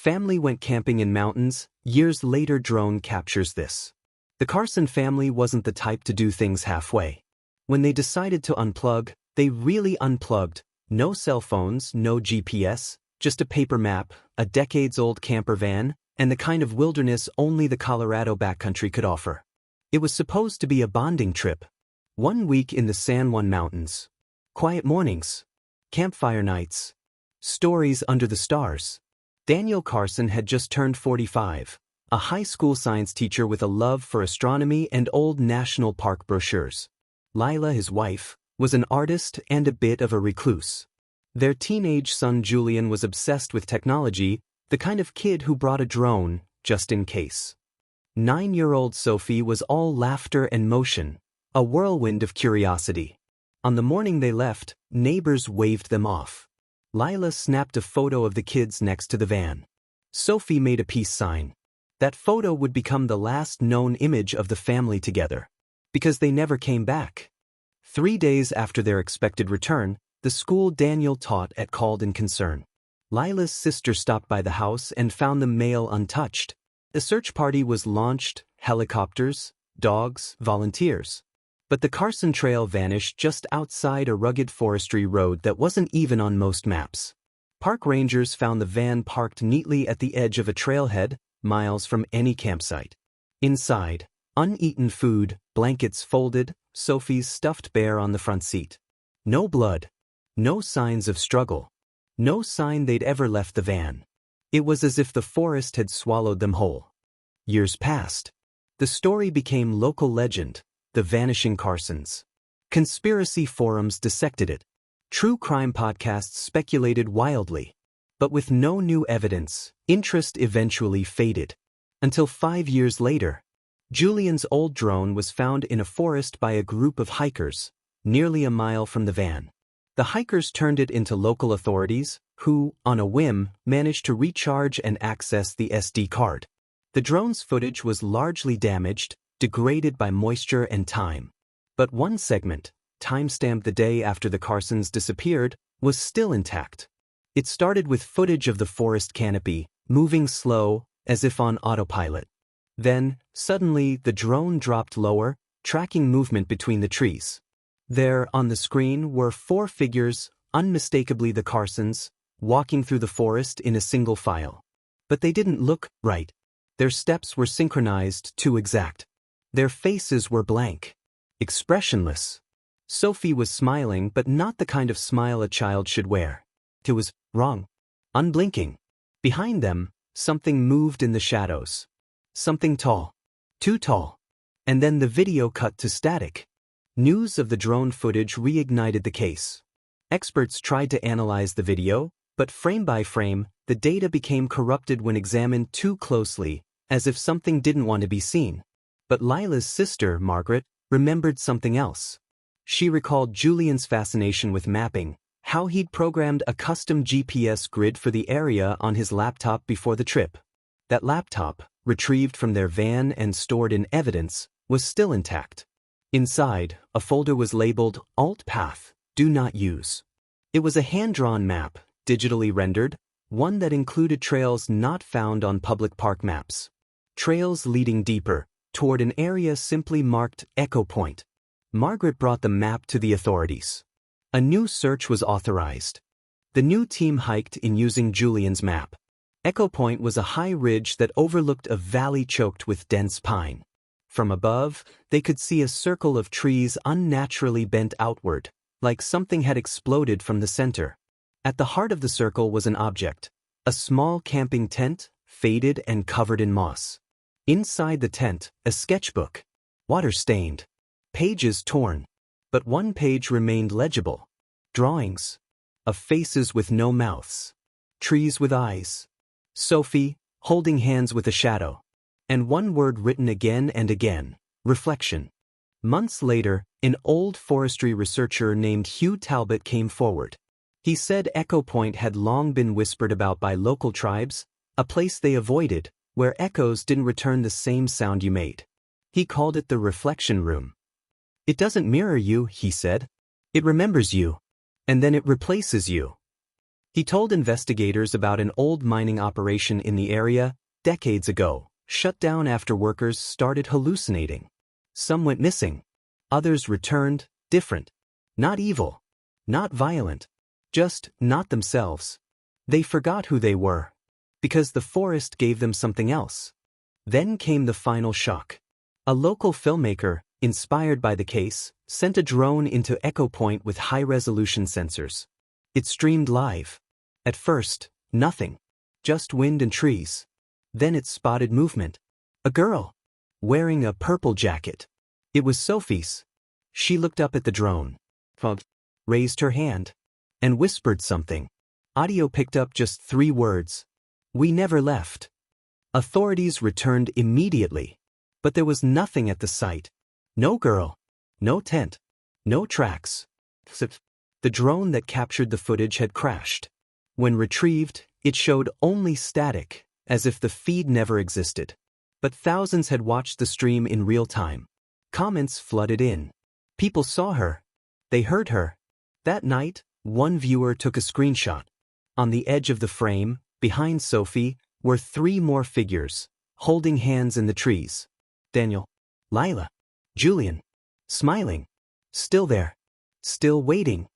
Family went camping in mountains. Years later, drone captures this. The Carson family wasn't the type to do things halfway. When they decided to unplug, they really unplugged. No cell phones, no GPS, just a paper map, a decades-old camper van, and the kind of wilderness only the Colorado backcountry could offer. It was supposed to be a bonding trip. 1 week in the San Juan Mountains. Quiet mornings. Campfire nights. Stories under the stars. Daniel Carson had just turned 45, a high school science teacher with a love for astronomy and old national park brochures. Lila, his wife, was an artist and a bit of a recluse. Their teenage son Julian was obsessed with technology, the kind of kid who brought a drone, just in case. 9-year-old Sophie was all laughter and motion, a whirlwind of curiosity. On the morning they left, neighbors waved them off. Lila snapped a photo of the kids next to the van. Sophie made a peace sign. That photo would become the last known image of the family together. Because they never came back. 3 days after their expected return, the school Daniel taught at called in concern. Lila's sister stopped by the house and found the mail untouched. A search party was launched, helicopters, dogs, volunteers. But the Carson Trail vanished just outside a rugged forestry road that wasn't even on most maps. Park rangers found the van parked neatly at the edge of a trailhead, miles from any campsite. Inside, uneaten food, blankets folded, Sophie's stuffed bear on the front seat. No blood. No signs of struggle. No sign they'd ever left the van. It was as if the forest had swallowed them whole. Years passed. The story became local legend. The Vanishing Carsons. Conspiracy forums dissected it. True crime podcasts speculated wildly. But with no new evidence, interest eventually faded. Until 5 years later, Julian's old drone was found in a forest by a group of hikers, nearly a mile from the van. The hikers turned it into local authorities, who, on a whim, managed to recharge and access the SD card. The drone's footage was largely damaged, degraded by moisture and time. But one segment, timestamped the day after the Carsons disappeared, was still intact. It started with footage of the forest canopy, moving slow, as if on autopilot. Then, suddenly, the drone dropped lower, tracking movement between the trees. There, on the screen, were 4 figures, unmistakably the Carsons, walking through the forest in a single file. But they didn't look right. Their steps were synchronized, too exact. Their faces were blank, expressionless. Sophie was smiling, but not the kind of smile a child should wear. It was wrong, unblinking. Behind them, something moved in the shadows. Something tall, too tall. And then the video cut to static. News of the drone footage reignited the case. Experts tried to analyze the video, but frame by frame, the data became corrupted when examined too closely, as if something didn't want to be seen. But Lila's sister, Margaret, remembered something else. She recalled Julian's fascination with mapping, how he'd programmed a custom GPS grid for the area on his laptop before the trip. That laptop, retrieved from their van and stored in evidence, was still intact. Inside, a folder was labeled Alt Path, Do Not Use. It was a hand-drawn map, digitally rendered, one that included trails not found on public park maps. Trails leading deeper, toward an area simply marked Echo Point. Margaret brought the map to the authorities. A new search was authorized. The new team hiked in using Julian's map. Echo Point was a high ridge that overlooked a valley choked with dense pine. From above, they could see a circle of trees unnaturally bent outward, like something had exploded from the center. At the heart of the circle was an object, a small camping tent, faded and covered in moss. Inside the tent, a sketchbook, water-stained, pages torn, but one page remained legible. Drawings of faces with no mouths, trees with eyes, Sophie holding hands with a shadow, and one word written again and again, reflection. Months later, an old forestry researcher named Hugh Talbot came forward. He said Echo Point had long been whispered about by local tribes, a place they avoided, where echoes didn't return the same sound you made. He called it the reflection room. It doesn't mirror you, he said. It remembers you. And then it replaces you. He told investigators about an old mining operation in the area, decades ago, shut down after workers started hallucinating. Some went missing. Others returned, different. Not evil. Not violent. Just not themselves. They forgot who they were. Because the forest gave them something else. Then came the final shock. A local filmmaker, inspired by the case, sent a drone into Echo Point with high-resolution sensors. It streamed live. At first, nothing. Just wind and trees. Then it spotted movement. A girl. Wearing a purple jacket. It was Sophie's. She looked up at the drone. Raised her hand. And whispered something. Audio picked up just 3 words. "We never left." Authorities returned immediately. But there was nothing at the site. No girl. No tent. No tracks. The drone that captured the footage had crashed. When retrieved, it showed only static, as if the feed never existed. But thousands had watched the stream in real time. Comments flooded in. People saw her. They heard her. That night, one viewer took a screenshot. On the edge of the frame, behind Sophie, were 3 more figures, holding hands in the trees. Daniel, Lila, Julian, smiling, still there, still waiting.